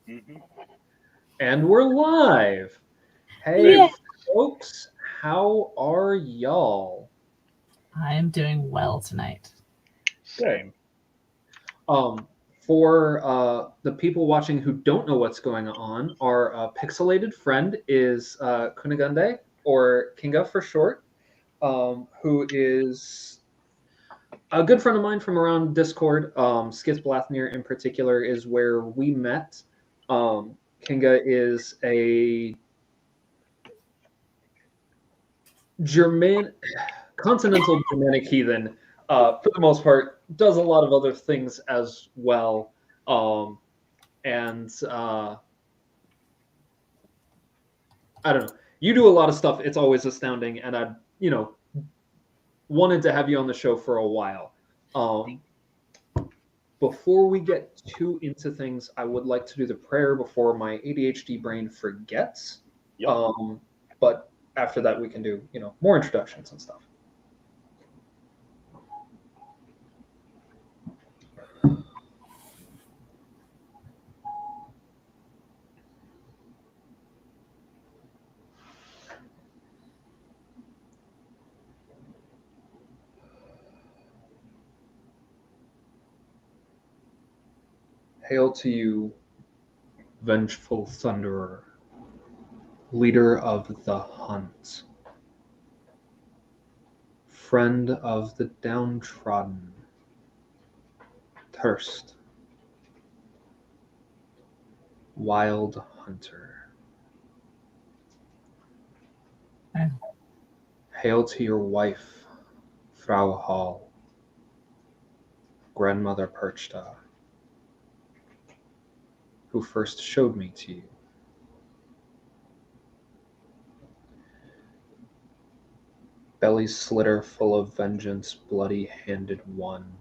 Mm-hmm. And we're live. Hey, Yeah. folks, how are y'all? I am doing well tonight. Same. For the people watching who don't know what's going on, our pixelated friend is Kunigunde, or Kinga for short, who is a good friend of mine from around Discord. Skith Blathmere in particular is where we met. Kinga is a continental Germanic heathen, for the most part, does a lot of other things as well. And I don't know. You do a lot of stuff. It's always astounding, and I, wanted to have you on the show for a while. Before we get too into things, I would like to do the prayer before my ADHD brain forgets. Yep. But after that, we can do, more introductions and stuff. Hail to you, vengeful thunderer, leader of the hunt, friend of the downtrodden, thirst, wild hunter. Okay. Hail to your wife, Frau Hall, grandmother Perchta, who first showed me to you. Belly slitter full of vengeance, bloody-handed one,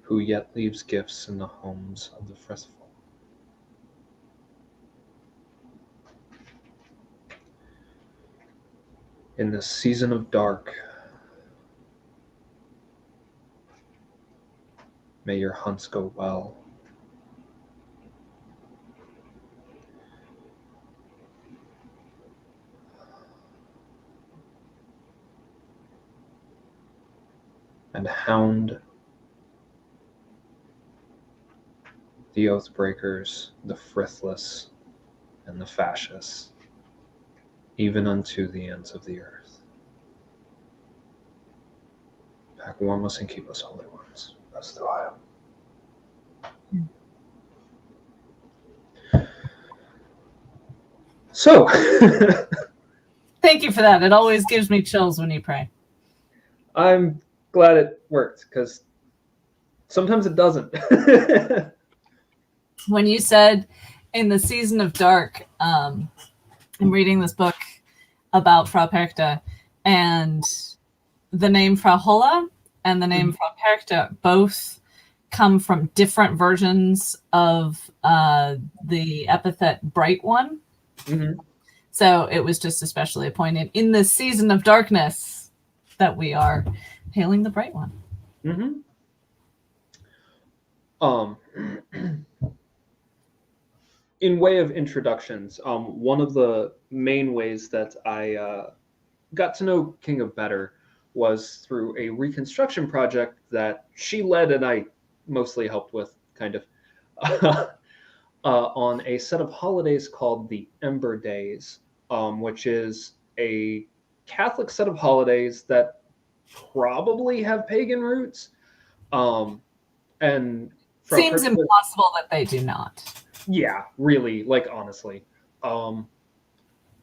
who yet leaves gifts in the homes of the frithful. In this season of dark, may your hunts go well. And hound the oathbreakers, the frithless, and the fascists, even unto the ends of the earth. Pack warm us and keep us holy ones. That's the I. So, Thank you for that. It always gives me chills when you pray. I'm glad it worked, because sometimes it doesn't. When you said in the season of dark, I'm reading this book about Frau Perchta, and the name Frau Holla and the name Frau Perchta both come from different versions of the epithet Bright One. Mm-hmm. So it was just especially appointed in this season of darkness that we are hailing the Bright One. Mm-hmm. In way of introductions, one of the main ways that I got to know Kinga better was through a reconstruction project that she led and I mostly helped with, kind of, on a set of holidays called the Ember Days, which is a Catholic set of holidays that probably have pagan roots. And Seems impossible that they do not. Yeah, really, like, honestly. Frau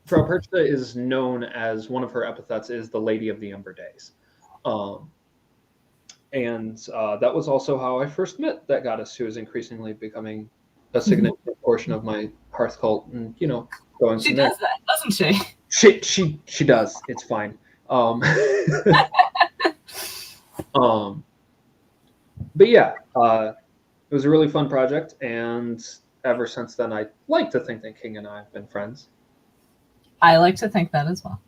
Perchta is known as, one of her epithets is the Lady of the Ember Days. And that was also how I first met that goddess, who is increasingly becoming a significant portion of my hearth cult, and, going She from does there. that, doesn't she? She does. It's fine. But yeah, it was a really fun project, and ever since then, I like to think that King and I have been friends. I like to think that as well.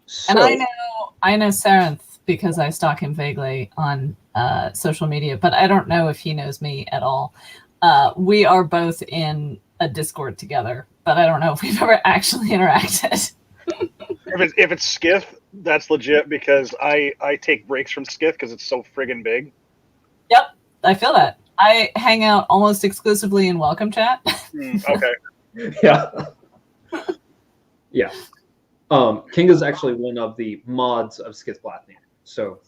So, and I know Sarenth because I stalk him vaguely on social media, but I don't know if he knows me at all. We are both in a Discord together, but I don't know if we've ever actually interacted. If it's Skiff, that's legit because I take breaks from Skiff because it's so friggin' big. Yep, I feel that. I hang out almost exclusively in welcome chat. Okay. Yeah. Yeah. King is actually one of the mods of Skithblathnir. So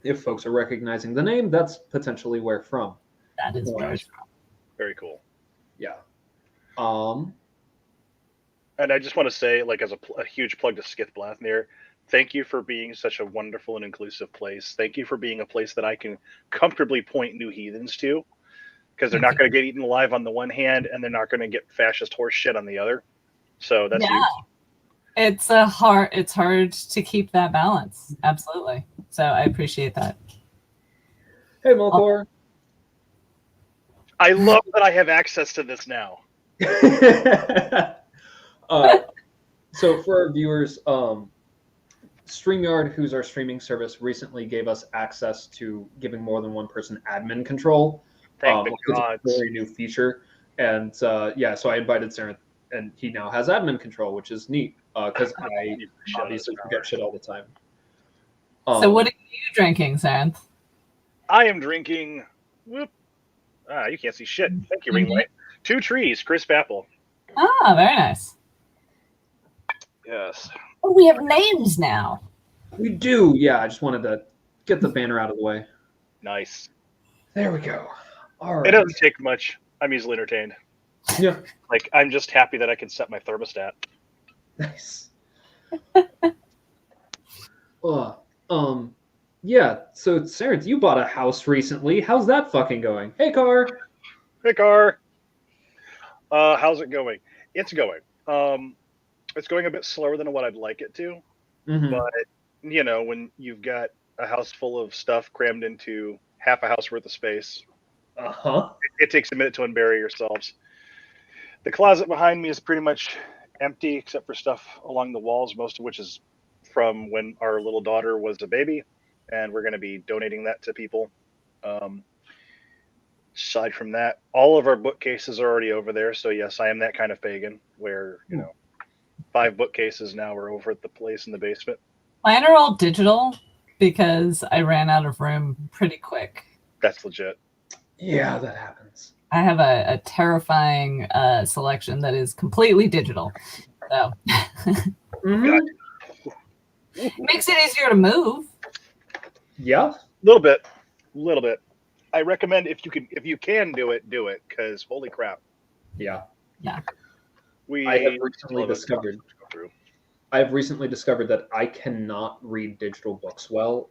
if folks are recognizing the name, that's potentially where from. That is where it's from. Very cool. Yeah. And I just want to say, like, as a huge plug to Skithblathnir, thank you for being such a wonderful and inclusive place. Thank you for being a place that I can comfortably point new heathens to, because they're not going to get eaten alive on the one hand, and they're not going to get fascist horse shit on the other. So that's huge. It's hard to keep that balance. Absolutely. So I appreciate that. Hey, Malcor. I love that I have access to this now. So for our viewers, StreamYard, who's our streaming service, recently gave us access to giving more than one person admin control. Thank the it's gods. a very new feature. And so I invited Sarenth, and he now has admin control, which is neat because I obviously forget shit all the time. So what are you drinking, Sarenth? I am drinking... Whoop. You can't see shit. Thank you, Ringlight. 2 Trees, crisp apple. Ah, very nice. Yes. Oh, we have names now. We do. Yeah, I just wanted to get the banner out of the way. Nice. There we go. All right. It doesn't take much. I'm easily entertained. Yeah. Like, I'm just happy that I can set my thermostat. Nice. Yeah, so Sarenth, you bought a house recently. How's that fucking going? Hey, Car. Hey, Car. How's it going? It's going. It's going a bit slower than what I'd like it to. Mm-hmm. But, you know, when you've got a house full of stuff crammed into half a house worth of space, it takes a minute to unbury yourselves. The closet behind me is pretty much empty except for stuff along the walls, most of which is from when our little daughter was a baby, and we're going to be donating that to people. Aside from that, all of our bookcases are already over there, so yes, I am that kind of pagan where, 5 bookcases now are over at the place in the basement. Mine are all digital because I ran out of room pretty quick. That's legit. Yeah, that happens. I have a terrifying selection that is completely digital. So makes it easier to move. Yeah. Little bit. I recommend if you can do it, because holy crap. Yeah. Yeah. I have recently discovered that I cannot read digital books well.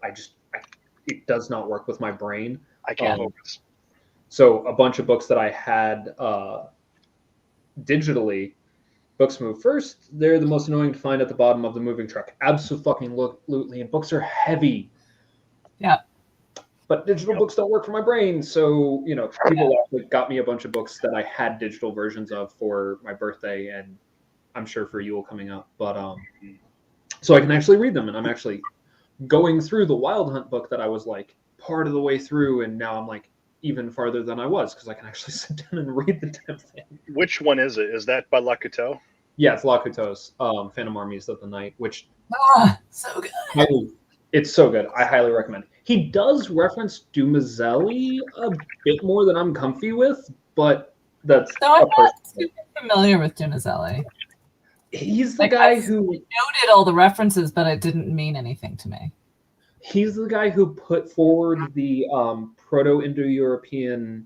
It does not work with my brain. I can't focus. So a bunch of books that I had digitally, books move first. They're the most annoying to find at the bottom of the moving truck. Absolutely. And books are heavy. Yeah. But digital books don't work for my brain. So, people actually got me a bunch of books that I had digital versions of for my birthday, and I'm sure for Yule coming up. But so I can actually read them, and I'm actually going through the Wild Hunt book that I was like part of the way through, and now I'm like even farther than I was because I can actually sit down and read the damn thing. Which one is it? Is that by Lakuto? Yeah, it's Lakuto's Phantom Armies of the Night, which so good. It's so good. I highly recommend. He does reference Dumazelli a bit more than I'm comfy with, but that's I'm not super familiar with Dumazelli. He's the guy who noted all the references, but it didn't mean anything to me. He's the guy who put forward the Proto-Indo-European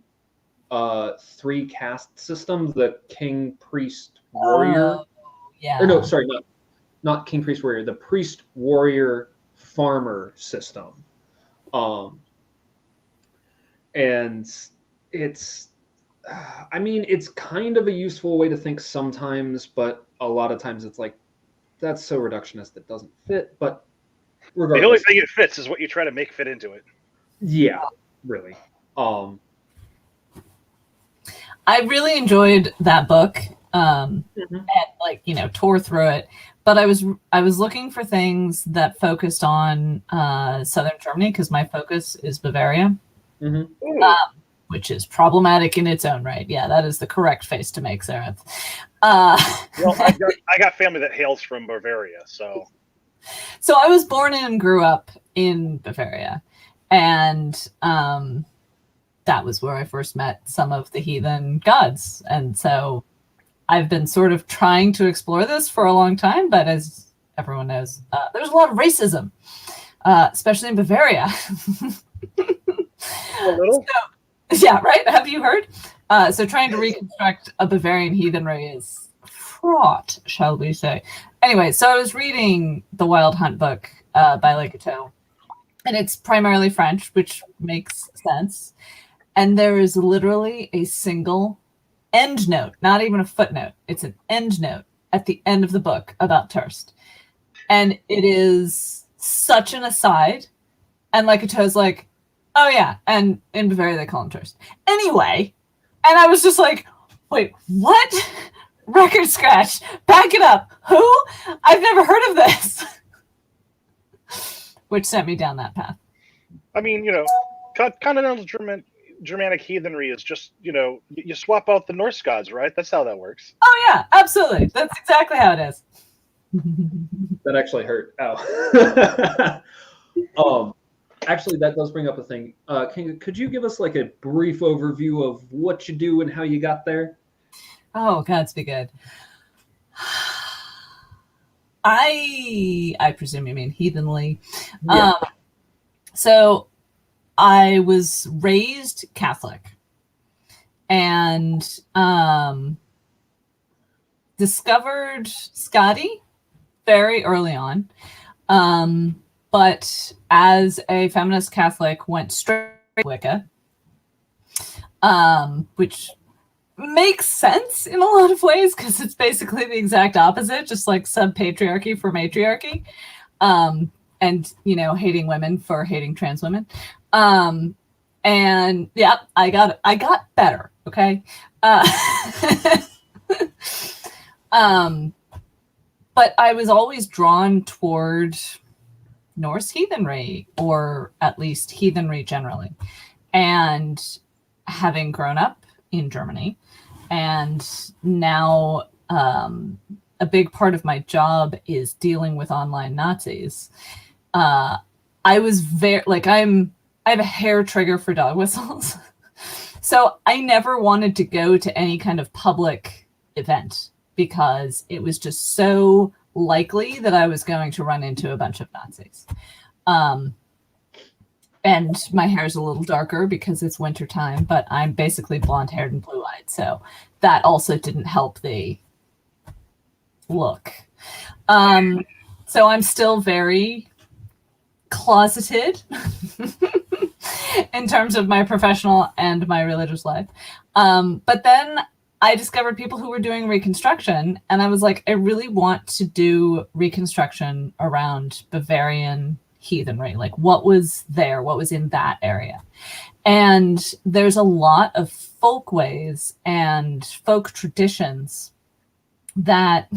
3 caste system, the King, Priest, Warrior. Yeah. Or no, sorry, not King, Priest, Warrior. The Priest, Warrior, Farmer system. And it's kind of a useful way to think sometimes, but a lot of times it's like, that's so reductionist it doesn't fit. But regardless, the only thing it fits is what you try to make fit into it. Yeah, really. I really enjoyed that book and tore through it. but I was looking for things that focused on southern Germany because my focus is Bavaria, which is problematic in its own right. Yeah, that is the correct face to make, Sarenth. Well, I got family that hails from Bavaria, so. So I was born in and grew up in Bavaria, and that was where I first met some of the heathen gods. And so I've been sort of trying to explore this for a long time, but as everyone knows, there's a lot of racism, especially in Bavaria. A little? So, yeah, right? Have you heard? So trying to reconstruct a Bavarian heathenry is fraught, shall we say. Anyway, so I was reading the Wild Hunt book by Legateau, and it's primarily French, which makes sense. And there is literally a single end note, not even a footnote. It's an end note at the end of the book about Terst. And it is such an aside. And Legateau's like, oh yeah, and in Bavaria they call him Terst. Anyway, and I was just like, wait, what? Record scratch. Back it up. Who? I've never heard of this. Which sent me down that path. I mean, continental Germanic heathenry is just, you swap out the Norse gods, right? That's how that works. Oh yeah, absolutely. That's exactly how it is. That actually hurt. Ow. Actually, that does bring up a thing. Could you give us like a brief overview of what you do and how you got there? Oh, gods be good. I presume you mean heathenly. Yeah. So I was raised Catholic and discovered Scotty very early on. But as a feminist Catholic, went straight to Wicca, which makes sense in a lot of ways because it's basically the exact opposite, just like sub-patriarchy for matriarchy, and hating women for hating trans women. And yeah, I got better. Okay. But I was always drawn toward Norse heathenry, or at least heathenry generally. And having grown up in Germany, and now a big part of my job is dealing with online Nazis. I was very I have a hair trigger for dog whistles. So I never wanted to go to any kind of public event because it was just so likely that I was going to run into a bunch of Nazis. And my hair is a little darker because it's wintertime, but I'm basically blonde haired and blue eyed. So that also didn't help the look. So I'm still very closeted in terms of my professional and my religious life. But then I discovered people who were doing reconstruction, and I was like, I really want to do reconstruction around Bavarian heathenry. Like, what was there? What was in that area? And there's a lot of folkways and folk traditions that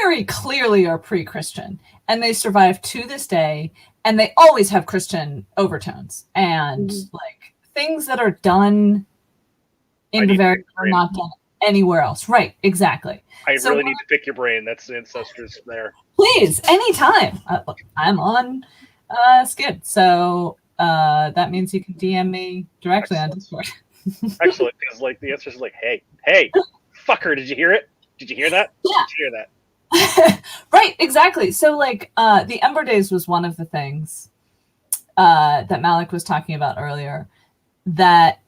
very clearly are pre-Christian, and they survive to this day, and they always have Christian overtones, and like things that are done in Bavaria are not done anywhere else. Right, exactly. I really need to pick your brain. That's the ancestors there. Please, anytime. I'm on Skid, so that means you can DM me directly on Discord. Excellent, because like the answer is like, hey, fucker, did you hear it? Did you hear that? Yeah. Did you hear that? Right, exactly. So like the Ember Days was one of the things that Maleck was talking about earlier, that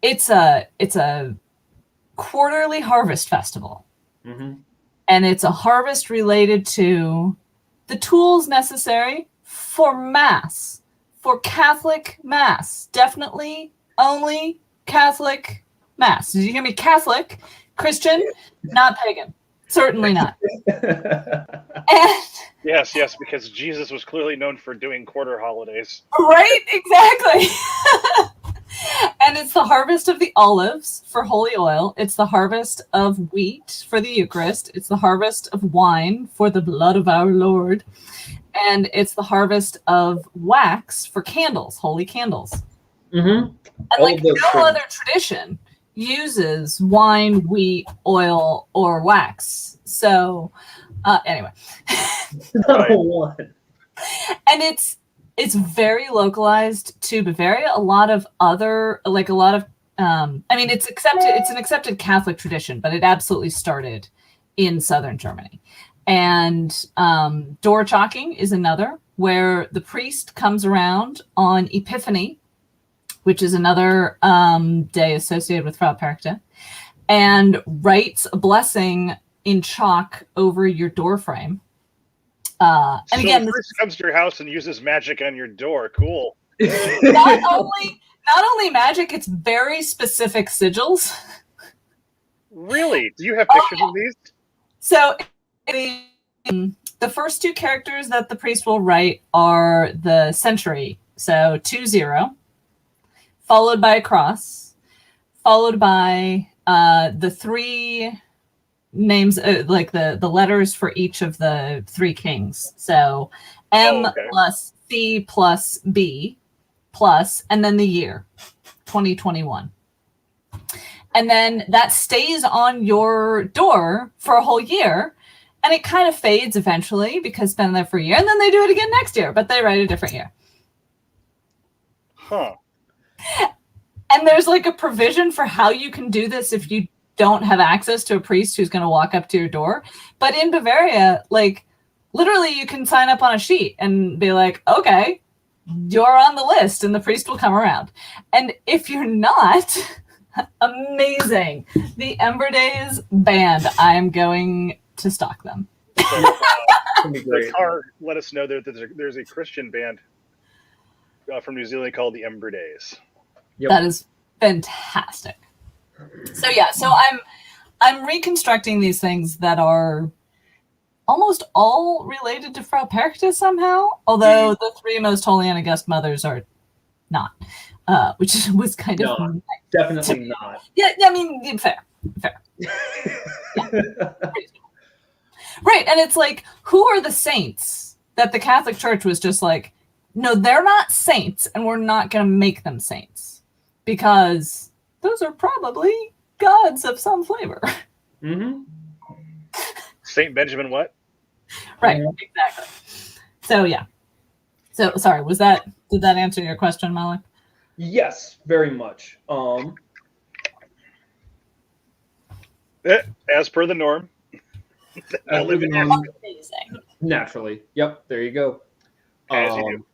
it's a quarterly harvest festival. Mm-hmm. And it's a harvest related to the tools necessary for Mass, for Catholic Mass. Definitely only Catholic Mass. Did you hear me? Catholic, Christian, not pagan. Certainly not. And, Yes, because Jesus was clearly known for doing quarter holidays. right? Exactly. And it's the harvest of the olives for holy oil. It's the harvest of wheat for the Eucharist. It's the harvest of wine for the blood of our Lord. And it's the harvest of wax for candles, holy candles. Mm-hmm. And like no other tradition uses wine, wheat, oil, or wax. So anyway. And it's very localized to Bavaria. A lot of it's an accepted Catholic tradition, but it absolutely started in southern Germany. And door chalking is another, where the priest comes around on Epiphany, which is another day associated with Frau Perchta, and writes a blessing in chalk over your door frame. And so again, the priest comes to your house and uses magic on your door. Cool. Not only magic, it's very specific sigils. Really? Do you have pictures of these? So the first two characters that the priest will write are the century, so 20, followed by a cross, followed by the three names, like the letters for each of the three kings. So M plus C plus B plus, and then the year, 2021. And then that stays on your door for a whole year. And it kind of fades eventually because it's been there for a year. And then they do it again next year, but they write a different year. Huh. And there's like a provision for how you can do this if you don't have access to a priest who's going to walk up to your door. But in Bavaria, like literally you can sign up on a sheet and be like, okay, you're on the list, and the priest will come around. And if you're not, amazing. The Ember Days band, I am going to stalk them. The car let us know that there's a Christian band from New Zealand called the Ember Days. Yep. That is fantastic. So yeah, so I'm reconstructing these things that are almost all related to Frau Perchta somehow, although the three most holy and august mothers are not, which was kind of definitely not. Yeah, I mean, fair. Yeah. Right, and it's like, who are the saints that the Catholic Church was just like, no, they're not saints, and we're not going to make them saints, because those are probably gods of some flavor. Mm-hmm. Saint Benjamin what? Right, exactly. So yeah. So sorry, did that answer your question, Maleck? Yes, very much. As per the norm. I live in amazing. Naturally. Yep, there you go. As you do.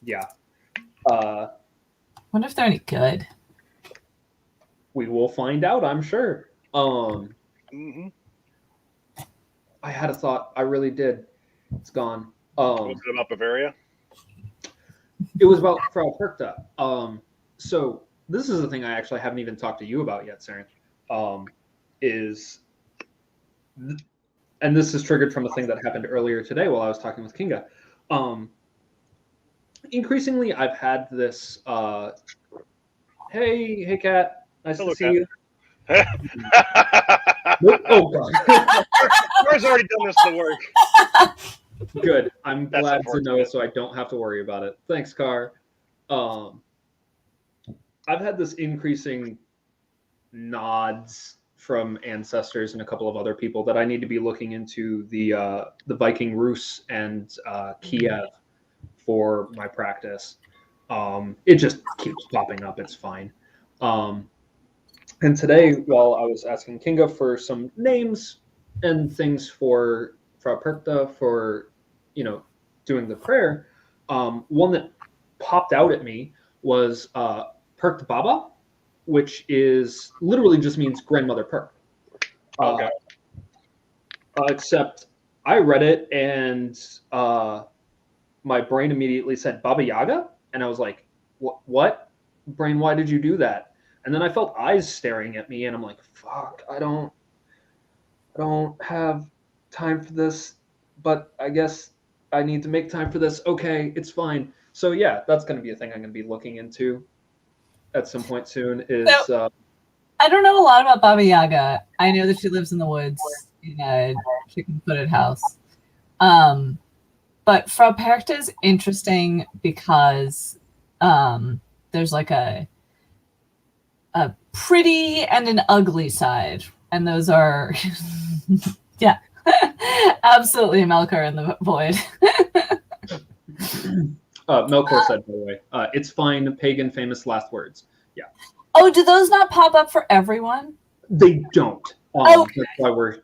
Yeah. Wonder if they're any good. We will find out, I'm sure. Mm-hmm. I had a thought. I really did. It's gone. Was it about Bavaria? It was about Frau Perchta. So this is the thing I actually haven't even talked to you about yet, Sarenth. And this is triggered from a thing that happened earlier today while I was talking with Kinga. Increasingly, I've had this. Hey, Kat. Nice to see you. Oh God. Car's already done this to work. Good. I'm glad to know, so I don't have to worry about it. Thanks, Car. I've had this increasing nods from ancestors and a couple of other people that I need to be looking into the Viking Rus and Kiev for my practice. It just keeps popping up. It's fine. And today, while I was asking Kinga for some names and things for Frau Perchta for, doing the prayer, one that popped out at me was Percht Baba, which is literally just means grandmother Percht. Okay. Except I read it and my brain immediately said Baba Yaga, and I was like, "What? Brain? Why did you do that?" And then I felt eyes staring at me, and I'm like, "Fuck! I don't have time for this, but I guess I need to make time for this. Okay, it's fine." So yeah, that's going to be a thing I'm going to be looking into. at some point soon is I don't know a lot about Baba Yaga. I know that she lives in the woods in a chicken-footed house. But Frau Perchta is interesting because there's like a pretty and an ugly side, and those are yeah, absolutely Melkor in the Void. Melkor said, by the way, it's fine, pagan famous last words. Yeah. Oh, do those not pop up for everyone? They don't. Okay. That's why we're.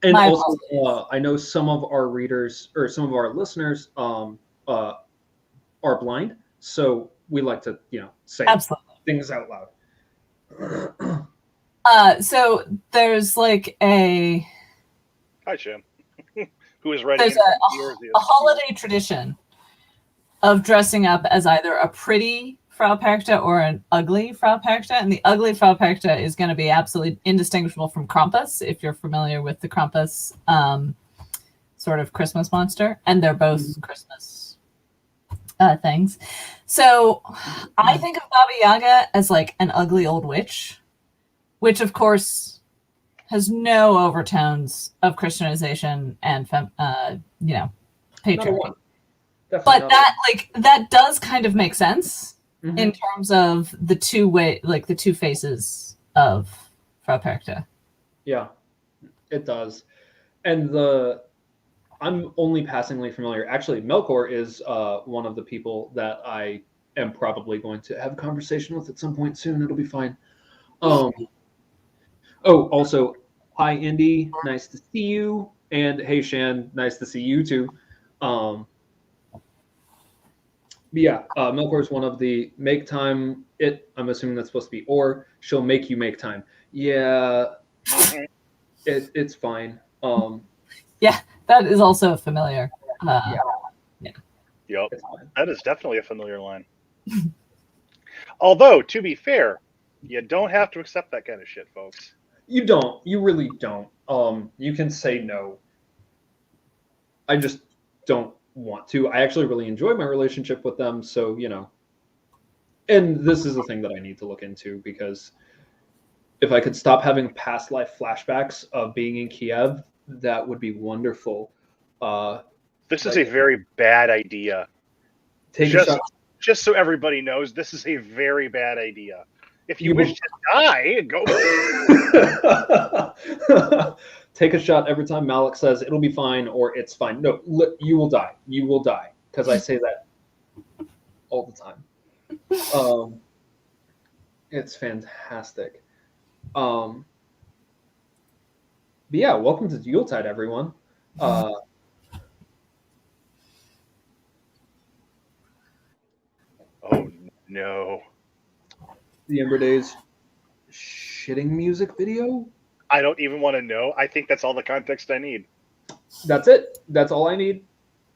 And My also, I know some of our readers or some of our listeners are blind, so we like to, say Absolutely. things out loud. So there's like a. Hi, Shem. Who is writing? There's a holiday tradition of dressing up as either a pretty Frau Perchta or an ugly Frau Perchta, and the ugly Frau Perchta is going to be absolutely indistinguishable from Krampus, if you're familiar with the Krampus sort of Christmas monster, and they're both Christmas things. So I think of Baba Yaga as like an ugly old witch, which of course has no overtones of Christianization and patriarchy. But that does kind of make sense in terms of the two faces of Frau Perchta. Yeah, it does. And I'm only passingly familiar. Actually, Melkor is one of the people that I am probably going to have a conversation with at some point soon. It'll be fine. Also, hi, Indy. Nice to see you. And hey, Shan. Nice to see you too. Melkor is one of the make time. I'm assuming that's supposed to be, or she'll make you make time. Yeah, it's fine. Yeah, that is also familiar. Yep, that is definitely a familiar line. Although, to be fair, you don't have to accept that kind of shit, folks. You don't. You really don't. You can say no. I just don't want to. I actually really enjoy my relationship with them, so and this is a thing that I need to look into, because if I could stop having past life flashbacks of being in Kiev, that would be wonderful. This is a very bad idea. Just so everybody knows, this is a very bad idea. If you wish to die, go. Take a shot every time Maleck says it'll be fine or it's fine. No, you will die. You will die, because I say that all the time. It's fantastic. But yeah, welcome to Yuletide, everyone. Oh no. The Ember Days shitting music video? I don't even want to know. I think that's all the context I need. That's it. That's all I need.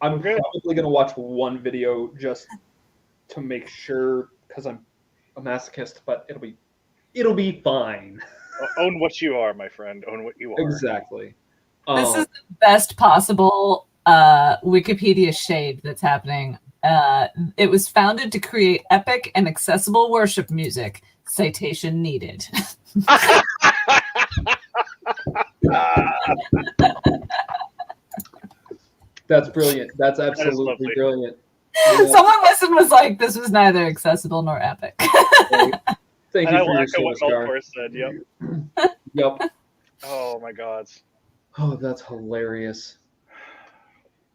I'm probably going to watch one video just to make sure, because I'm a masochist, but it'll be fine. Own what you are, my friend. Own what you are. Exactly. This is the best possible Wikipedia shade that's happening. It was founded to create epic and accessible worship music. Citation needed. That's brilliant. That's absolutely brilliant. Yeah. Someone listened was like, this was neither accessible nor epic. Thank you for your what Melkor said. Yep. Yep. Oh my God. Oh, that's hilarious.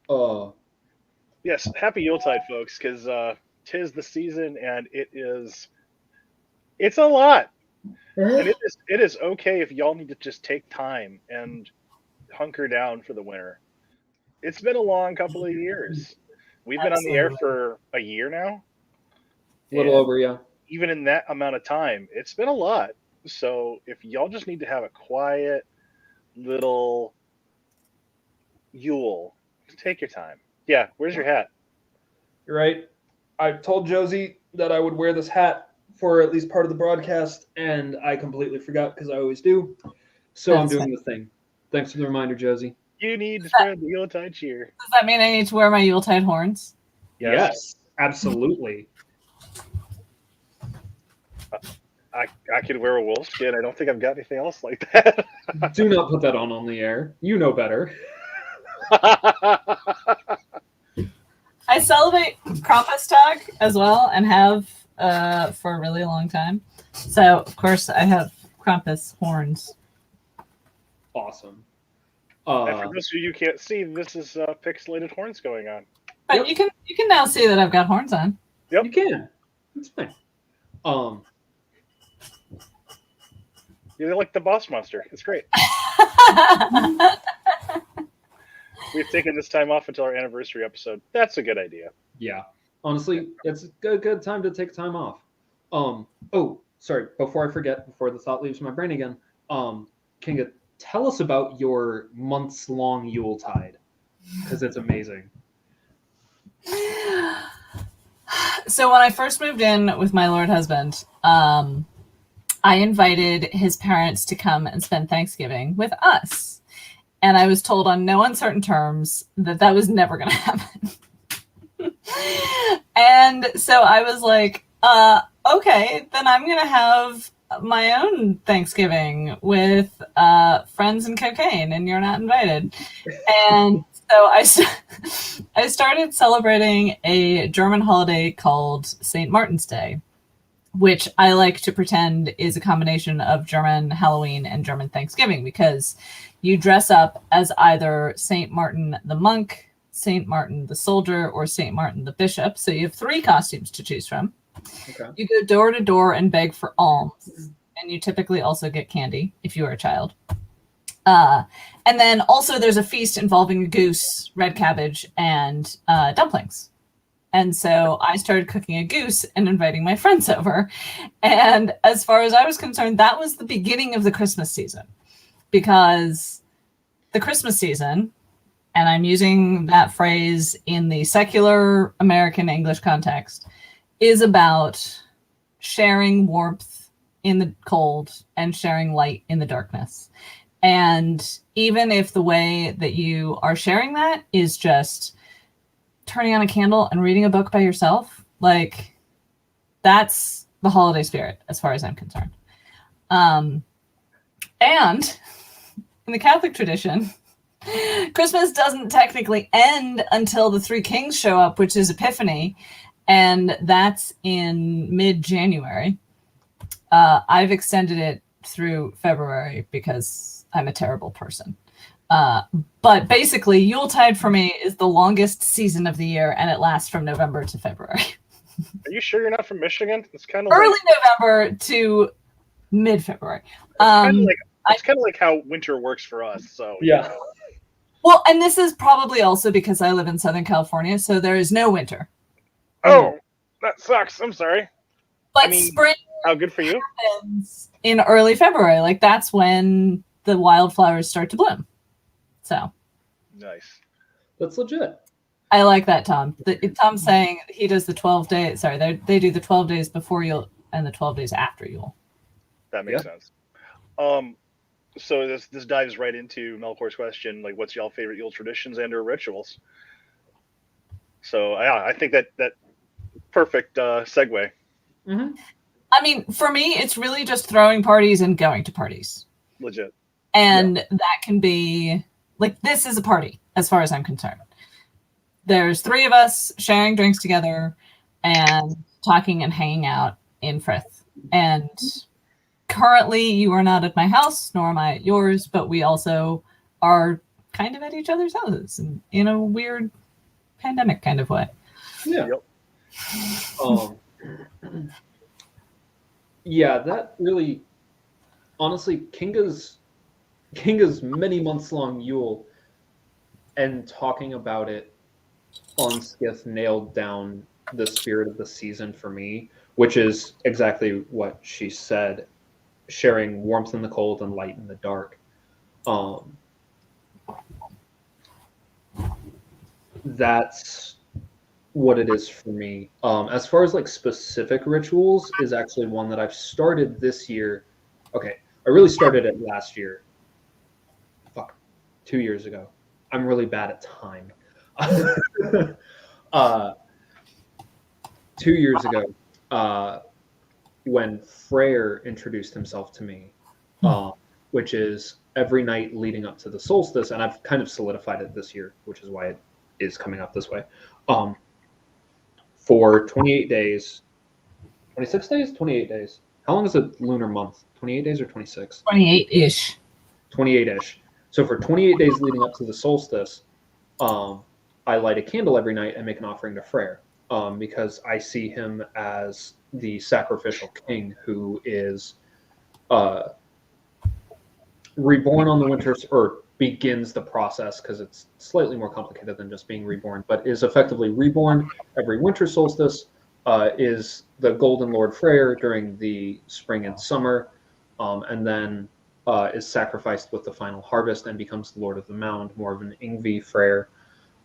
Oh. Yes, happy Yuletide, folks, because 'tis the season, and it's a lot. And it is okay if y'all need to just take time and hunker down for the winter. It's been a long couple of years. We've been on the air for a year now. A little over, yeah. Even in that amount of time, it's been a lot. So if y'all just need to have a quiet little Yule, take your time. Yeah, where's your hat? You're right. I told Josie that I would wear this hat for at least part of the broadcast, and I completely forgot, because I always do. So I'm doing the thing. Thanks for the reminder, Josie. You need to spread the Yuletide cheer. Does that mean I need to wear my Yuletide horns? Yes, absolutely. I could wear a wolf skin. I don't think I've got anything else like that. Do not put that on the air. You know better. I celebrate Krampustag as well and have for a really long time. So, of course, I have Krampus horns. Awesome. And for those of you who can't see, this is pixelated horns going on. But you can now see that I've got horns on. Yep. You can. It's fine. You're like the boss monster. It's great. We've taken this time off until our anniversary episode. That's a good idea. Yeah. Honestly, it's a good time to take time off. Oh, sorry. Before I forget, before the thought leaves my brain again, Kinga, tell us about your months-long Yuletide, because it's amazing. So when I first moved in with my Lord husband, I invited his parents to come and spend Thanksgiving with us. And I was told on no uncertain terms that was never going to happen. And so I was like, okay, then I'm going to have my own Thanksgiving with friends and cocaine, and you're not invited. And so I started celebrating a German holiday called St. Martin's Day, which I like to pretend is a combination of German Halloween and German Thanksgiving, because you dress up as either St. Martin the monk, St. Martin the soldier, or St. Martin the bishop. So you have 3 costumes to choose from. Okay. You go door to door and beg for alms, and you typically also get candy if you are a child. And then also there's a feast involving a goose, red cabbage, and dumplings. And so I started cooking a goose and inviting my friends over. And as far as I was concerned, that was the beginning of the Christmas season. Because the Christmas season, and I'm using that phrase in the secular American English context, is about sharing warmth in the cold and sharing light in the darkness. And even if the way that you are sharing that is just turning on a candle and reading a book by yourself, like, that's the holiday spirit as far as I'm concerned. And in the Catholic tradition, Christmas doesn't technically end until the 3 kings show up, which is Epiphany, and that's in mid-January. I've extended it through February because I'm a terrible person. But basically, Yuletide for me is the longest season of the year, and it lasts from November to February. Are you sure you're not from Michigan? It's kind of early November to mid-February. It's kind of like how winter works for us. So yeah. Well, and this is probably also because I live in Southern California, so there is no winter. Oh, that sucks. I'm sorry. But spring, how good for you, happens in early February. Like, that's when the wildflowers start to bloom. So nice. That's legit. I like that, Tom. Tom's saying he does the 12 days. Sorry, they do the 12 days before Yule and the 12 days after Yule. That makes sense. So this dives right into Melkor's question, like, what's y'all favorite Yule traditions and/or rituals? So I think that perfect segue. Mm-hmm. I mean, for me, it's really just throwing parties and going to parties. Legit. And that can be, like, this is a party as far as I'm concerned. There's 3 of us sharing drinks together and talking and hanging out in Frith. And currently you are not at my house, nor am I at yours, but we also are kind of at each other's houses in a weird pandemic kind of way. Yeah. Yeah, that really, honestly, Kinga's many months long Yule and talking about it on Skith nailed down the spirit of the season for me, which is exactly what she said, sharing warmth in the cold and light in the dark. That's what it is for me. As far as like specific rituals is actually one that I've started this year. Okay, I really started it last year. 2 years ago. I'm really bad at time. 2 years ago, when Freyr introduced himself to me, which is every night leading up to the solstice, and I've kind of solidified it this year, which is why it is coming up this way. For 28 days, 26 days, 28 days. How long is a lunar month? 28 days or 26? 28-ish. 28-ish. So for 28 days leading up to the solstice, I light a candle every night and make an offering to Freyr, because I see him as the sacrificial king who is reborn on the winter, or begins the process, because it's slightly more complicated than just being reborn, but is effectively reborn every winter solstice, is the Golden Lord Freyr during the spring and summer, and then is sacrificed with the final harvest and becomes the Lord of the Mound, more of an Yngvi Freyr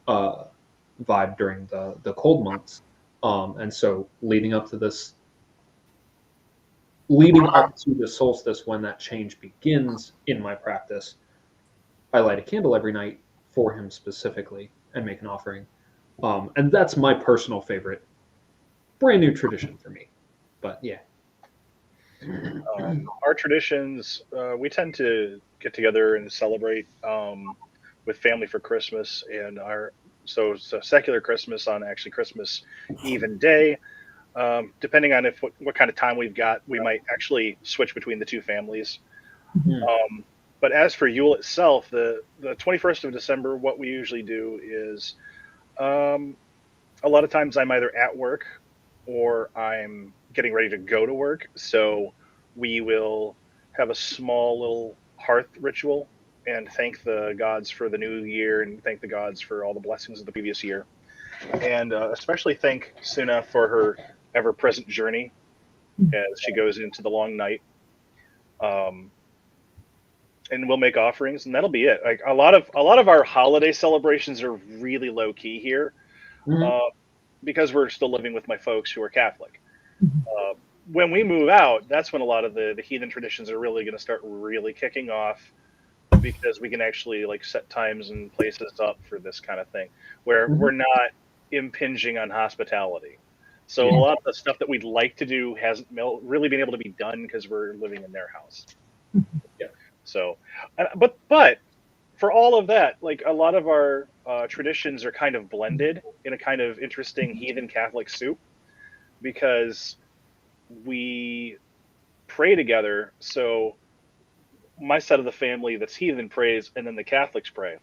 vibe during the cold months. And so leading up to the solstice, when that change begins in my practice, I light a candle every night for him specifically and make an offering. And that's my personal favorite. Brand new tradition for me. But yeah. Our traditions, we tend to get together and celebrate with family for Christmas, and so secular Christmas on actually Christmas Eve and day. Depending on what kind of time we've got, we might actually switch between the two families. But as for Yule itself, the 21st of December, what we usually do is a lot of times I'm either at work or I'm getting ready to go to work. So we will have a small little hearth ritual and thank the gods for the new year and thank the gods for all the blessings of the previous year. And especially thank Suna for her ever-present journey as she goes into the long night. And we'll make offerings, and that'll be it. Like a lot of our holiday celebrations are really low key here, because we're still living with my folks who are Catholic. When we move out, that's when a lot of the heathen traditions are really going to start really kicking off, because we can actually like set times and places up for this kind of thing where we're not impinging on hospitality. So a lot of the stuff that we'd like to do hasn't really been able to be done because we're living in their house. So, but for all of that, like a lot of our traditions are kind of blended in a kind of interesting heathen Catholic soup, because we pray together. So my side of the family that's heathen prays, and then the Catholics pray,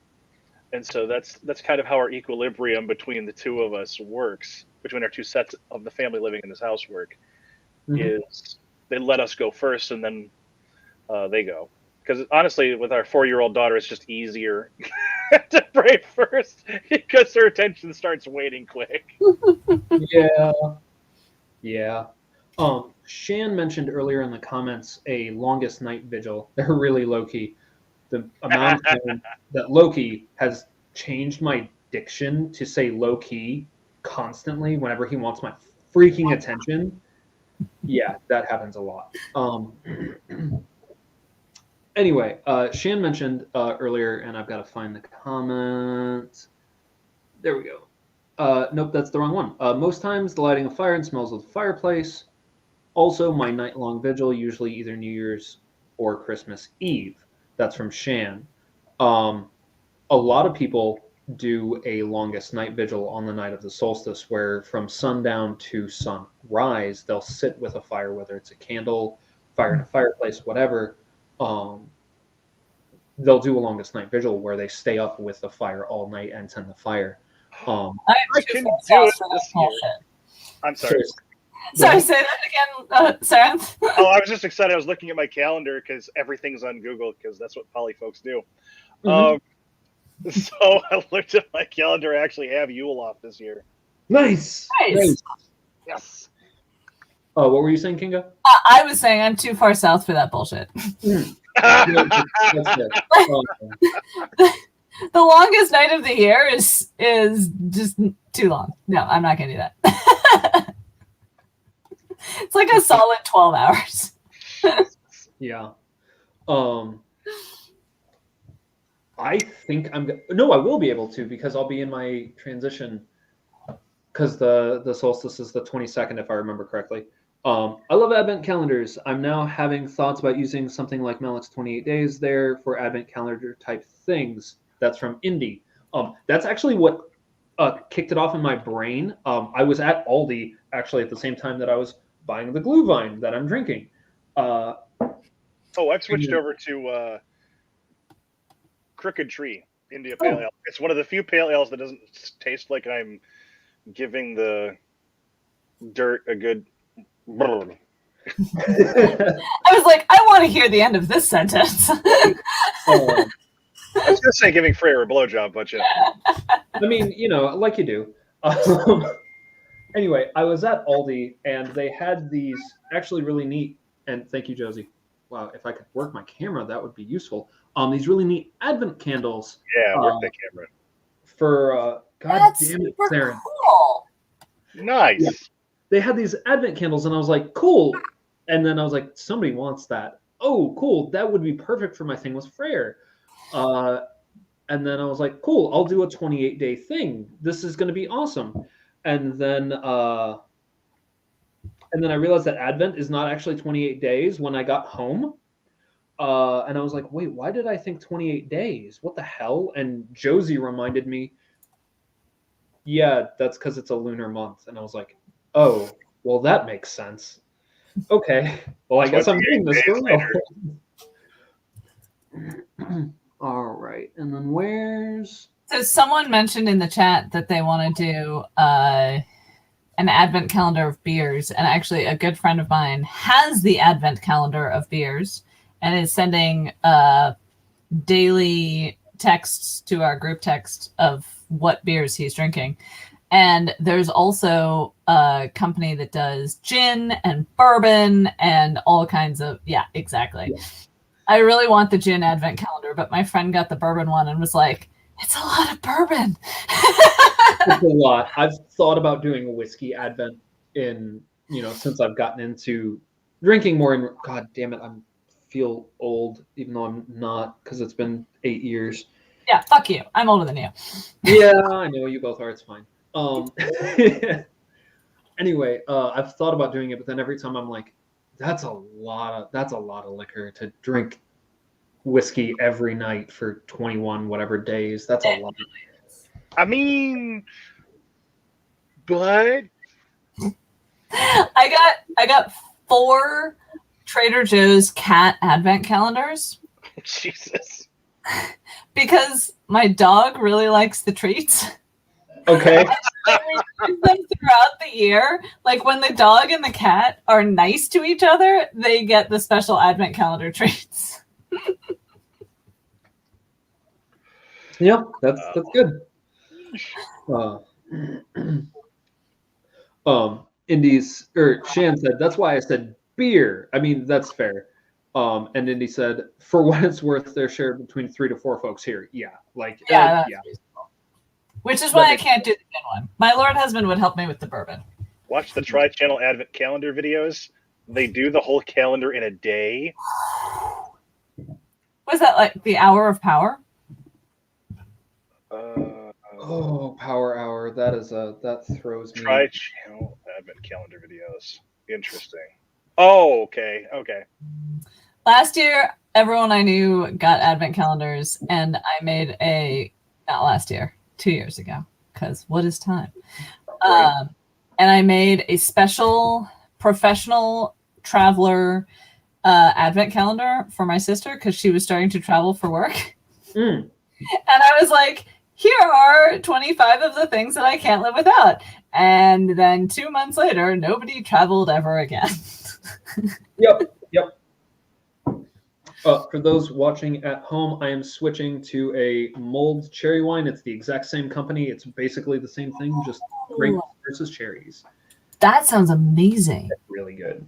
and so that's kind of how our equilibrium between the two of us works, between our two sets of the family living in this house work, is they let us go first, and then they go. Because honestly, with our 4-year-old daughter, it's just easier to pray first because her attention starts waning quick. Yeah. Shan mentioned earlier in the comments a longest night vigil. They're really low key. The amount of time that Loki has changed my diction to say low key constantly whenever he wants my freaking attention. Yeah, that happens a lot. Anyway, Shan mentioned earlier, and I've got to find the comment. There we go. Nope, that's the wrong one. Most times, the lighting of fire and smells of the fireplace. Also, my night-long vigil, usually either New Year's or Christmas Eve. That's from Shan. A lot of people do a longest night vigil on the night of the solstice, where from sundown to sunrise, they'll sit with a fire, whether it's a candle, fire in a fireplace, whatever. They'll do a longest night vigil where they stay up with the fire all night and tend the fire. I can do it this year. I'm sorry. Sorry, say that again, Sarenth. Oh, I was just excited. I was looking at my calendar because everything's on Google, because that's what poly folks do. So I looked at my calendar. I actually have Yule off this year. Nice. Yes. Oh, what were you saying, Kinga? I was saying I'm too far south for that bullshit. That's good. The longest night of the year is just too long. No, I'm not gonna do that. It's like a solid 12 hours. Yeah. I think no, I will be able to, because I'll be in my transition, because the solstice is the 22nd, if I remember correctly. I love Advent calendars. I'm now having thoughts about using something like Maleck's 28 Days there for Advent calendar type things. That's from Indy. That's actually what kicked it off in my brain. I was at Aldi actually at the same time that I was buying the Glühwein that I'm drinking. I've switched over to Crooked Tree India Pale Ale. It's one of the few pale ales that doesn't taste like I'm giving the dirt a good. I was like, I want to hear the end of this sentence. I was going to say giving Freyr a blowjob, but I mean, like you do. Anyway, I was at Aldi, and they had these actually really neat, and thank you, Josie. Wow, if I could work my camera, that would be useful. These really neat Advent candles. Yeah, work the camera. For, God That's damn it, super Saren. cool. Nice. Yeah. They had these Advent candles, and I was like, cool. And then I was like, somebody wants that. Oh, cool. That would be perfect for my thing with Freyr. And then I was like, cool, I'll do a 28-day thing. This is going to be awesome. And then I realized that Advent is not actually 28 days when I got home. And I was like, wait, why did I think 28 days? What the hell? And Josie reminded me, yeah, that's because it's a lunar month. And I was like, oh, well, that makes sense. Okay. Well, I guess I'm doing this for real. All right. And then where's... So someone mentioned in the chat that they want to do an advent calendar of beers. And actually, a good friend of mine has the advent calendar of beers and is sending daily texts to our group text of what beers he's drinking. And there's also a company that does gin and bourbon and all kinds of, yeah, exactly. Yeah. I really want the gin advent calendar, but my friend got the bourbon one and was like, it's a lot of bourbon. It's a lot. I've thought about doing a whiskey advent since I've gotten into drinking more. And God damn it, I feel old, even though I'm not, because it's been 8 years. Yeah, fuck you. I'm older than you. Yeah, I know you both are. It's fine. Anyway, I've thought about doing it, but then every time I'm like, that's a lot of liquor to drink whiskey every night for 21 whatever days. That's a lot. I mean, but I got 4 Trader Joe's cat advent calendars. Jesus. Because my dog really likes the treats. Okay. I use them throughout the year. Like when the dog and the cat are nice to each other, they get the special advent calendar treats. Yeah, that's good. Shan said, that's why I said beer. I mean, that's fair. And Indy said, for what it's worth, they're shared between 3 to 4 folks here. Yeah, yeah. Which is why I can't do the gin one. My Lord husband would help me with the bourbon. Watch the Tri-Channel Advent calendar videos. They do the whole calendar in a day. Was that like the Hour of Power? Power Hour. That throws me. Tri-Channel Advent calendar videos. Interesting. Oh, okay. Last year, everyone I knew got advent calendars, and I made not last year, 2 years ago, because what is time? Right. And I made a special professional traveler advent calendar for my sister because she was starting to travel for work. And I was like, here are 25 of the things that I can't live without. And then 2 months later, nobody traveled ever again. Yep. For those watching at home, I am switching to a mulled cherry wine. It's the exact same company. It's basically the same thing, just grapes versus cherries. That sounds amazing. That's really good.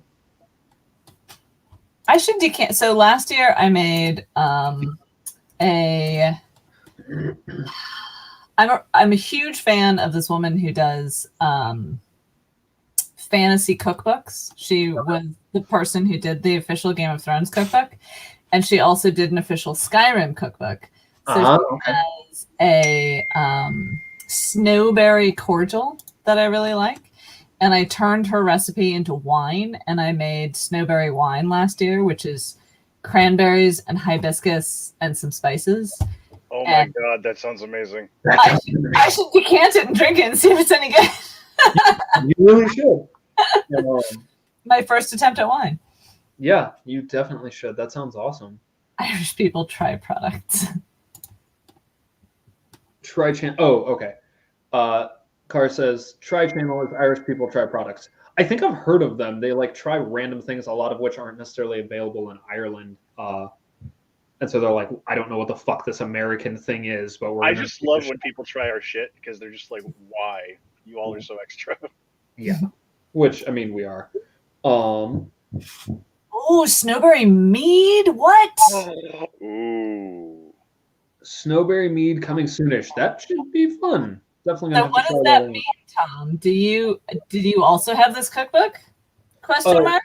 I should decant. So last year I made I'm a huge fan of this woman who does fantasy cookbooks. She was the person who did the official Game of Thrones cookbook, and she also did an official Skyrim cookbook. So she has a snowberry cordial that I really like, and I turned her recipe into wine, and I made snowberry wine last year, which is cranberries and hibiscus and some spices. Oh my god, that sounds amazing. I should decant it and drink it and see if it's any good. You really should. My first attempt at wine. Yeah, you definitely should. That sounds awesome. Irish people try products. Oh, okay. Car says, Tri-Channel is Irish people try products. I think I've heard of them. They like try random things, a lot of which aren't necessarily available in Ireland. And so they're like, I don't know what the fuck this American thing is, but I just love when people try our shit because they're just like, why? You all are so extra. Yeah. Which, I mean, we are. Oh, snowberry mead? What? Ooh. Snowberry mead coming soonish. That should be fun. Definitely. So what does that mean, Tom? Did you also have this cookbook? Question mark?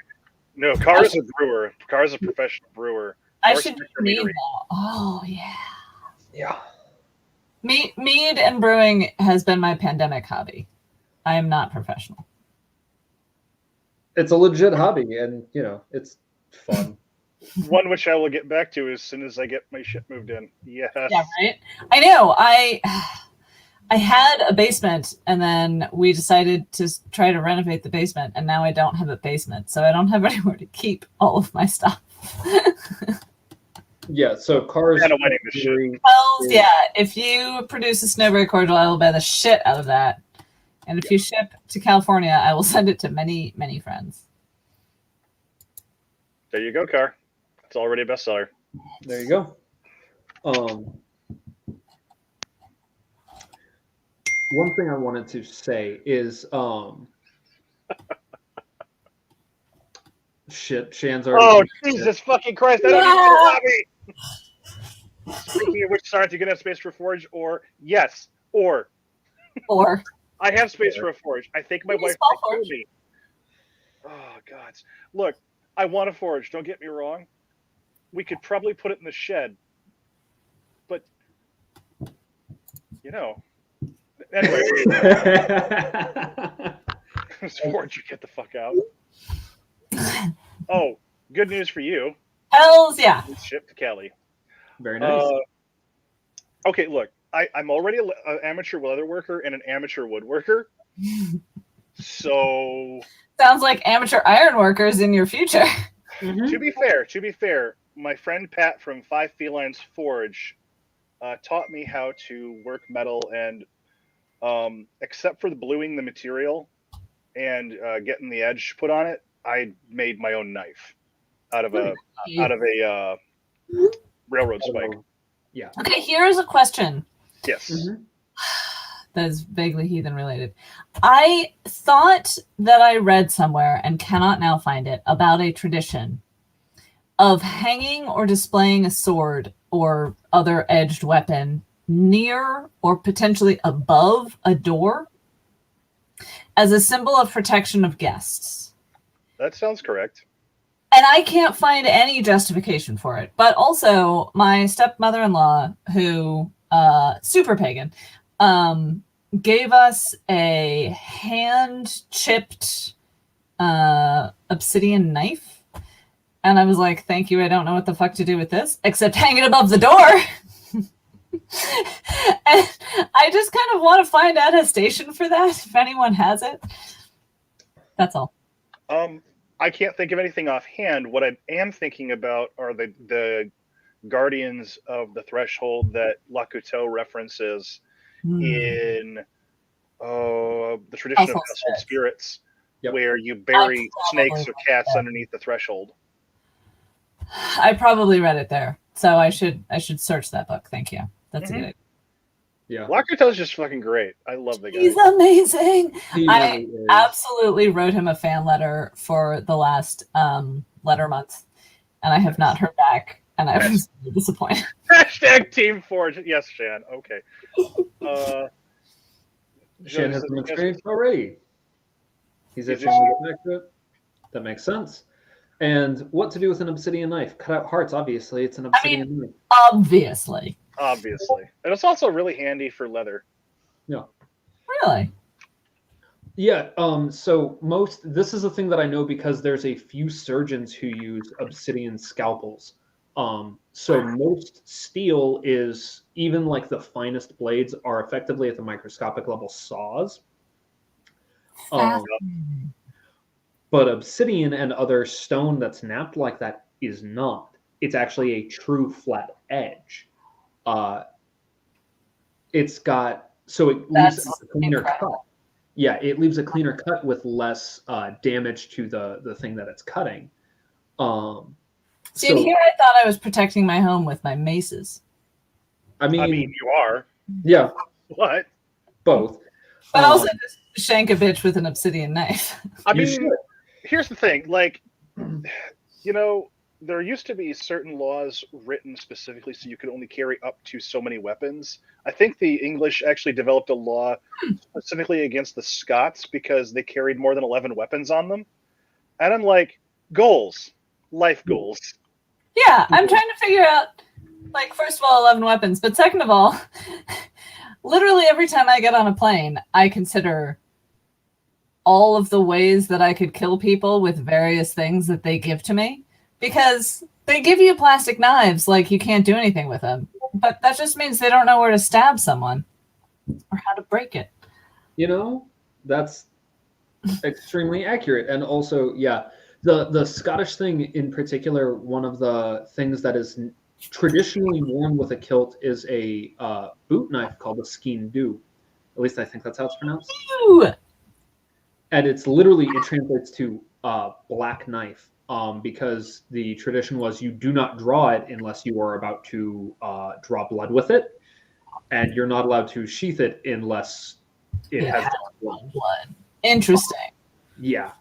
No, Car's a brewer. Car's a professional brewer. I should mead now. Oh yeah. Yeah. Mead and brewing has been my pandemic hobby. I am not professional. It's a legit hobby, and it's fun. One which I will get back to as soon as I get my shit moved in. Yes. Yeah, right. I know. I had a basement, and then we decided to try to renovate the basement, and now I don't have a basement, so I don't have anywhere to keep all of my stuff. Yeah, so Car's kind of winning the shit. Hells, yeah. If you produce a snowberry cordial, I will buy the shit out of that. And if you ship to California, I will send it to many, many friends. There you go, Car. It's already a bestseller. There you go. One thing I wanted to say is shit, Shan's already. Oh, Jesus fucking Christ! I don't even want to lobby. Speaking of which, Sarenth, you gonna have space for Forge, or yes, or I have space for a Forge. I think my wife told me. Oh God! Look, I want a Forge. Don't get me wrong. We could probably put it in the shed, but anyway. Forge, you get the fuck out. Oh, good news for you. Hells yeah. It's shipped to Cali. Very nice. Okay, look, I'm already an amateur leather worker and an amateur woodworker. So sounds like amateur iron workers in your future. Mm-hmm. To be fair, my friend Pat from Five Felines Forge taught me how to work metal, and except for the bluing the material and getting the edge put on it, I made my own knife out of a railroad spike. Yeah. Okay, here's a question. Yes. Mm-hmm. That is vaguely heathen related. I thought that I read somewhere, and cannot now find it, about a tradition of hanging or displaying a sword or other edged weapon near or potentially above a door as a symbol of protection of guests. That sounds correct. And I can't find any justification for it. But also, my stepmother-in-law, who, super pagan, gave us a hand-chipped obsidian knife. And I was like, thank you, I don't know what the fuck to do with this, except hang it above the door. And I just kind of want to find out a station for that, if anyone has it. That's all. I can't think of anything offhand. What I am thinking about are the guardians of the threshold that Lakuto references in the tradition of household spirits, where you bury snakes or cats underneath the threshold. I probably read it there, so I should search that book. Thank you. That's a good idea. Yeah, Lakuto's just fucking great. I love the guy. He's amazing. I absolutely wrote him a fan letter for the last letter month, and I have not heard back, and I was really disappointed. Hashtag Team Forge. Yes, Shan. Okay. Shan has some experience already. He's itching to get back to it. That makes sense. And what to do with an obsidian knife? Cut out hearts, obviously. It's an obsidian knife. Obviously. And it's also really handy for leather. Yeah. Really? Yeah, so this is a thing that I know because there's a few surgeons who use obsidian scalpels. So most steel is, even like the finest blades are effectively at the microscopic level saws. Fascinating. But obsidian and other stone that's napped like that is not. It's actually a true flat edge. It's got, so it leaves That's a cleaner incredible. cut. Yeah, it leaves a cleaner cut with less damage to the thing that it's cutting. See, and here I thought I was protecting my home with my maces. I mean, you are. Yeah. What? Both. But also just shank a bitch with an obsidian knife. I mean, here's the thing. Like, you know, there used to be certain laws written specifically so you could only carry up to so many weapons. I think the English actually developed a law specifically against the Scots because they carried more than 11 weapons on them. And I'm like, goals. Life goals. Yeah, I'm trying to figure out, like, first of all, 11 weapons, but second of all, literally every time I get on a plane, I consider all of the ways that I could kill people with various things that they give to me, because they give you plastic knives, like you can't do anything with them, but that just means they don't know where to stab someone or how to break it. You know, that's extremely accurate. And also, yeah, the Scottish thing in particular, one of the things that is traditionally worn with a kilt is a boot knife called a skeen dhu. At least I think that's how it's pronounced. Ew. And it's literally, it translates to black knife, because the tradition was you do not draw it unless you are about to draw blood with it, and you're not allowed to sheath it unless it has drawn blood. Interesting. Yeah.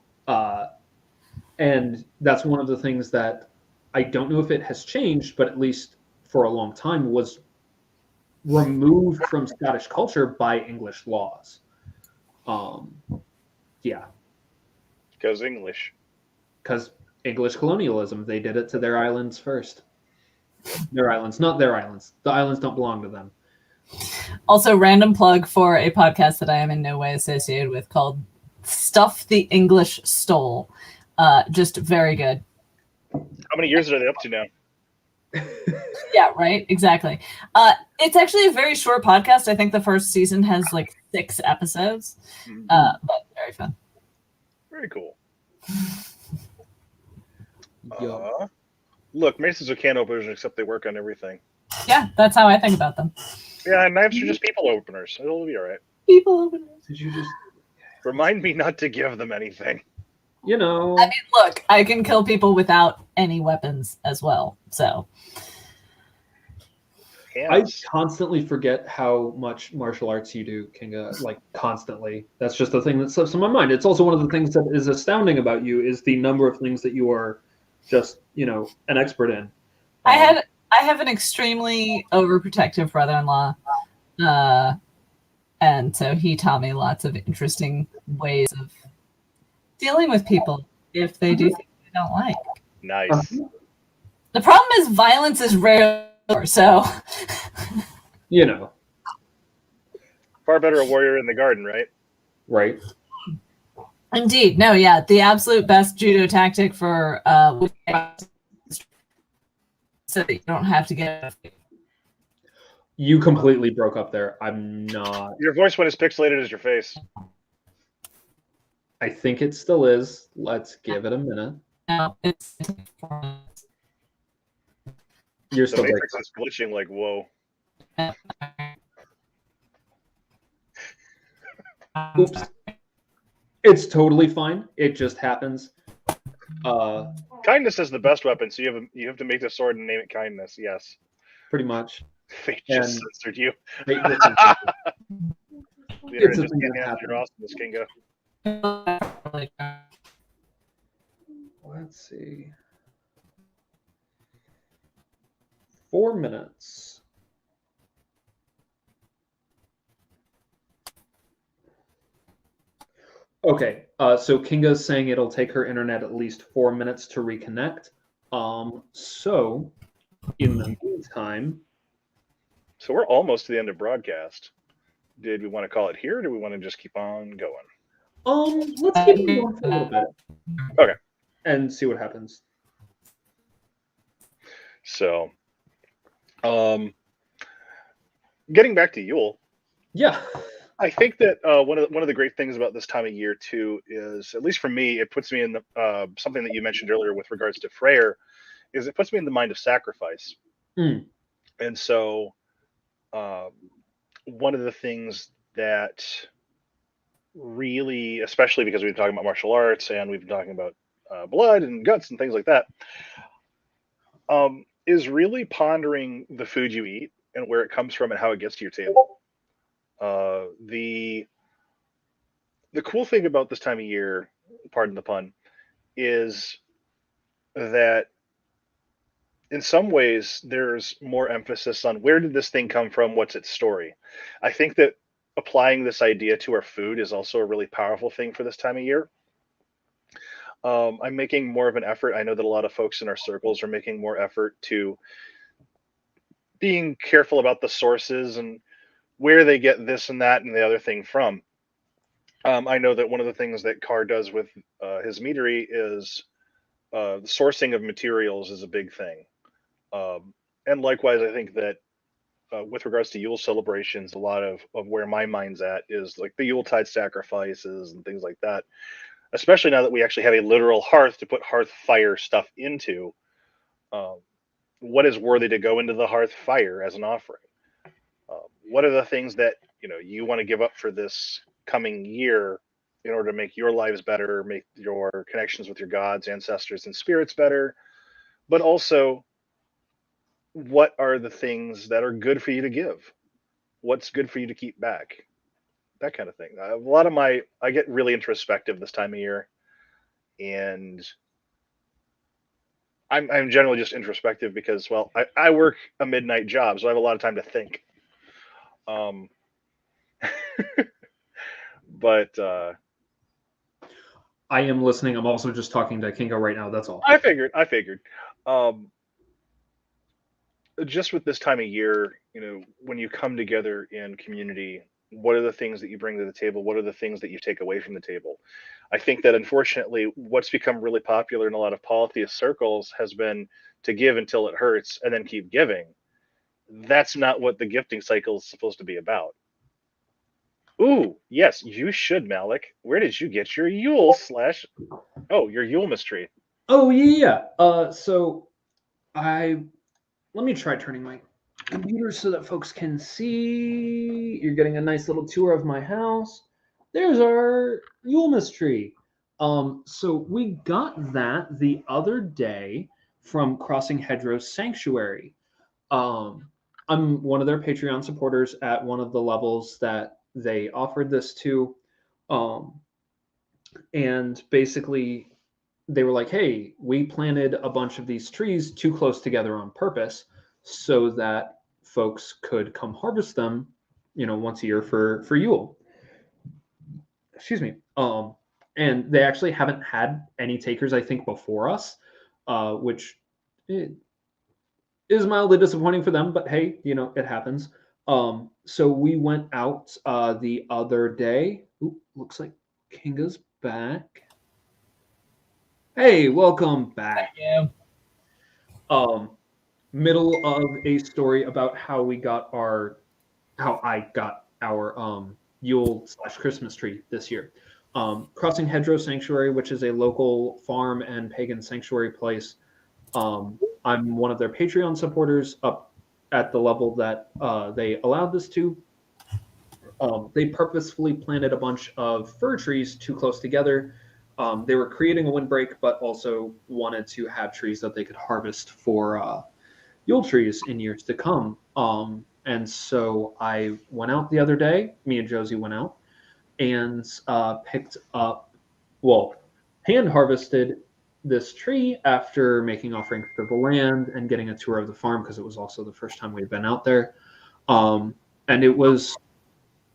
And that's one of the things that I don't know if it has changed, but at least for a long time was removed from Scottish culture by English laws. Yeah. Because English. Because English colonialism, they did it to their islands first. Their islands, not their islands. The islands don't belong to them. Also, random plug for a podcast that I am in no way associated with called Stuff the English Stole. Just very good. How many years are they up to now? Yeah, right. Exactly. It's actually a very short podcast. I think the first season has like 6 episodes, but very fun. Very cool. Look, maces are can openers, except they work on everything. Yeah, that's how I think about them. Yeah, knives are just people openers. It'll be all right. People openers. Did you just remind me not to give them anything? You know. I mean, look, I can kill people without any weapons as well. So I constantly forget how much martial arts you do, Kinga. Like constantly. That's just the thing that slips in my mind. It's also one of the things that is astounding about you is the number of things that you are just, an expert in. I have an extremely overprotective brother-in-law, and so he taught me lots of interesting ways of dealing with people if they do things they don't like. Nice. The problem is violence is rare, so far better a warrior in the garden, right? Right. Indeed. No, yeah. The absolute best judo tactic for so that you don't have to get. You completely broke up there. I'm not. Your voice went as pixelated as your face. I think it still is. Let's give it a minute. No, it's. You're still the Matrix is glitching like whoa. Oops. It's totally fine. It just happens. Kindness is the best weapon, so you have to make the sword and name it kindness. Yes. Pretty much. Fate just censored you. It's a thing that happens. You're awesome, Miss Kinga. Let's see. 4 minutes. Okay, so Kinga's saying it'll take her internet at least 4 minutes to reconnect. So in the meantime, so we're almost to the end of broadcast. Did we want to call it here, or do we want to just keep on going? Let's keep it going for a little bit. Okay. And see what happens. So, getting back to Yule. Yeah. I think that one of the great things about this time of year too is, at least for me, it puts me in the something that you mentioned earlier with regards to Freyr, is it puts me in the mind of sacrifice. And so, one of the things that really, especially because we've been talking about martial arts and we've been talking about blood and guts and things like that, is really pondering the food you eat and where it comes from and how it gets to your table. The cool thing about this time of year, pardon the pun, is that in some ways there's more emphasis on where did this thing come from, what's its story. I think that applying this idea to our food is also a really powerful thing for this time of year. I'm making more of an effort. I know that a lot of folks in our circles are making more effort to being careful about the sources and where they get this and that and the other thing from. I know that one of the things that Carr does with his meadery is the sourcing of materials is a big thing. And likewise, I think that with regards to Yule celebrations, a lot of where my mind's at is like the Yuletide sacrifices and things like that. Especially now that we actually have a literal hearth to put hearth fire stuff into. What is worthy to go into the hearth fire as an offering? What are the things that you want to give up for this coming year in order to make your lives better, make your connections with your gods, ancestors, and spirits better? But also, what are the things that are good for you to give? What's good for you to keep back? That kind of thing. I get really introspective this time of year, and I'm generally just introspective because, well, I work a midnight job, so I have a lot of time to think. But I am listening. I'm also just talking to Kingo right now. That's all. I figured. Just with this time of year, when you come together in community, what are the things that you bring to the table? What are the things that you take away from the table? I think that unfortunately, what's become really popular in a lot of polytheist circles has been to give until it hurts and then keep giving. That's not what the gifting cycle is supposed to be about. Ooh, yes, you should, Maleck. Where did you get your Yule your Yule mystery? Oh yeah. So let me try turning my computer so that folks can see. You're getting a nice little tour of my house. There's our Yule mystery. So we got that the other day from Crossing Hedgerows Sanctuary. I'm one of their Patreon supporters at one of the levels that they offered this to. And basically they were like, hey, we planted a bunch of these trees too close together on purpose so that folks could come harvest them, once a year for Yule. Excuse me. And they actually haven't had any takers, I think, before us, which is mildly disappointing for them, but hey, it happens. So we went out the other day. Ooh, looks like Kinga's back. Hey, welcome back. Thank you. Middle of a story about how I got our Yule/Christmas tree this year. Crossing Hedgerow Sanctuary, which is a local farm and pagan sanctuary place. I'm one of their Patreon supporters up at the level that they allowed this to. They purposefully planted a bunch of fir trees too close together. They were creating a windbreak, but also wanted to have trees that they could harvest for Yule trees in years to come. And so I went out the other day, me and Josie went out, and picked up, hand harvested this tree after making offerings to the land and getting a tour of the farm because it was also the first time we'd been out there. And it was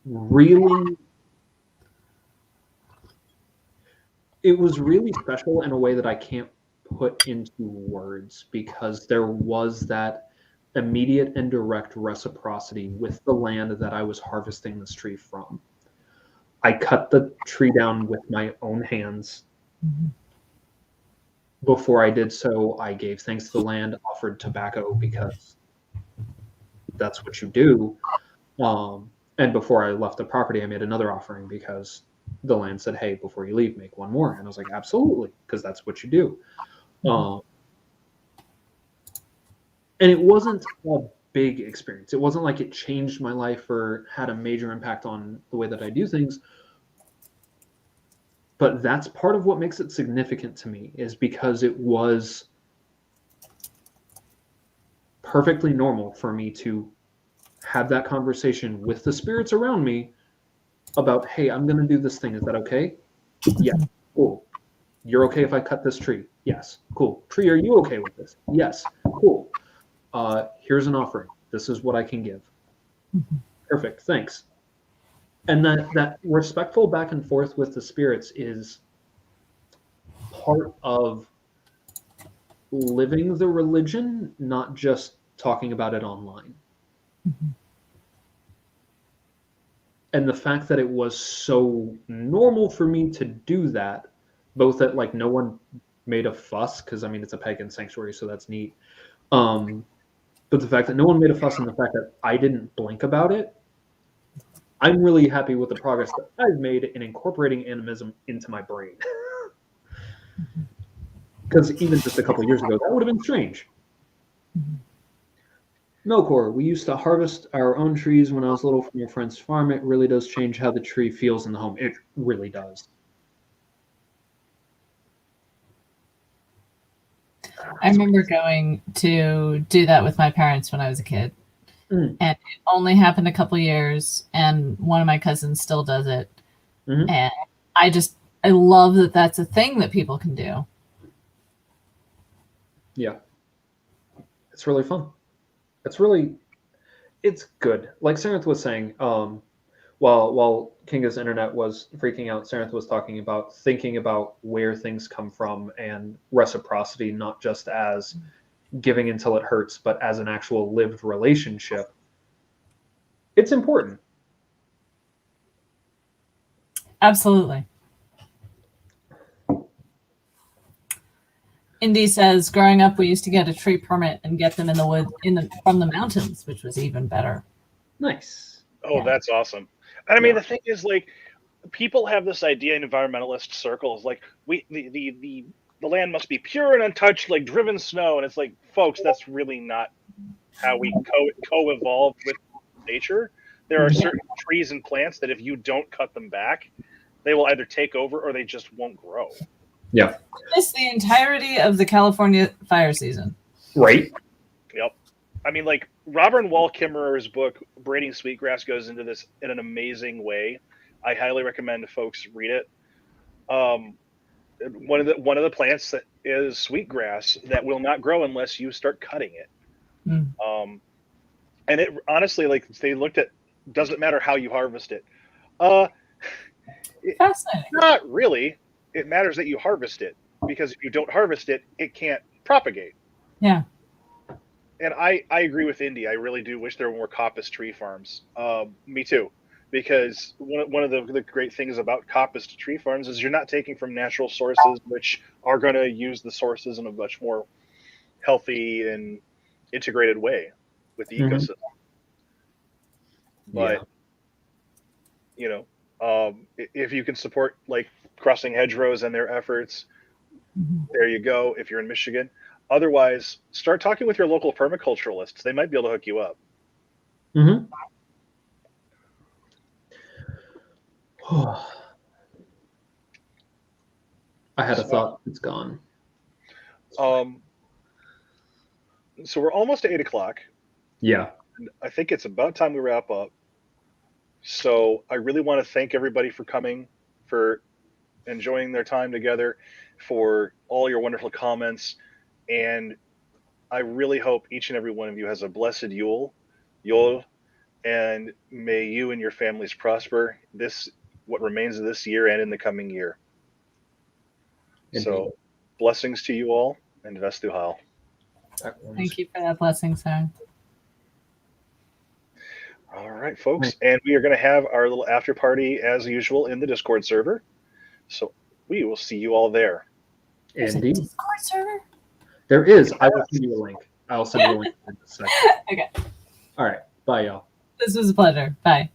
really special in a way that I can't put into words because there was that immediate and direct reciprocity with the land that I was harvesting this tree from. I cut the tree down with my own hands. Before I did so, I gave thanks to the land, offered tobacco because that's what you do. And before I left the property, I made another offering because the land said, hey, before you leave, make one more. And I was like, absolutely, because that's what you do. And it wasn't a big experience. It wasn't like it changed my life or had a major impact on the way that I do things. But that's part of what makes it significant to me, is because it was perfectly normal for me to have that conversation with the spirits around me about, hey, I'm going to do this thing. Is that okay? Yeah. Cool. You're okay if I cut this tree? Yes. Cool. Tree, are you okay with this? Yes. Cool. Here's an offering. This is what I can give. Perfect. Thanks. And that respectful back and forth with the spirits is part of living the religion, not just talking about it online. And the fact that it was so normal for me to do that, both that like no one made a fuss, because I mean it's a pagan sanctuary, so that's neat. But the fact that no one made a fuss, and the fact that I didn't blink about it, I'm really happy with the progress that I've made in incorporating animism into my brain. Because even just a couple years ago, that would have been strange. Melkor, we used to harvest our own trees when I was little from your friend's farm. It really does change how the tree feels in the home. It really does. I remember going to do that with my parents when I was a kid. And it only happened a couple years, and one of my cousins still does it. And I love that that's a thing that people can do. Yeah. It's really fun. It's good. Like Sarenth was saying, while Kinga's internet was freaking out, Sarenth was talking about thinking about where things come from and reciprocity, not just as giving until it hurts, but as an actual lived relationship. It's important. Absolutely. Indy says, growing up, we used to get a tree permit and get them in the wood from the mountains, which was even better. Nice. Oh, yeah. That's awesome. And I mean, the thing is, like, people have this idea in environmentalist circles, like the land must be pure and untouched, like driven snow, and it's like, folks, that's really not how we co-evolve with nature. There are certain trees and plants that if you don't cut them back, they will either take over or they just won't grow. Yeah. It's the entirety of the California fire season. Right. Yep. I mean, like, Robert Wall Kimmerer's book, Braiding Sweetgrass, goes into this in an amazing way. I highly recommend folks read it. One of the plants that is sweetgrass that will not grow unless you start cutting it. And it honestly, like, they looked at, doesn't matter how you harvest it. Fascinating. Not really. It matters that you harvest it, because if you don't harvest it, it can't propagate. Yeah. And I agree with Indy. I really do wish there were more coppice tree farms. Me too. Because one of the great things about coppice tree farms is you're not taking from natural sources, which are going to use the sources in a much more healthy and integrated way with the ecosystem. But, you know, if you can support, like, Crossing Hedgerows and their efforts, there you go, if you're in Michigan. Otherwise, start talking with your local permaculturalists. They might be able to hook you up. I had a thought. It's gone. So we're almost at 8 o'clock. Yeah. I think it's about time we wrap up. So I really want to thank everybody for coming, for enjoying their time together, for all your wonderful comments. And I really hope each and every one of you has a blessed Yule, and may you and your families prosper what remains of this year and in the coming year. Indeed. So blessings to you all, and Vestu Hal. Thank you for that blessing, sir. All right, folks. And we are going to have our little after party as usual in the Discord server. So we will see you all there. Indeed. Discord server? There is. I will send you a link. I'll send you a link in a second. Okay. All right. Bye, y'all. This was a pleasure. Bye.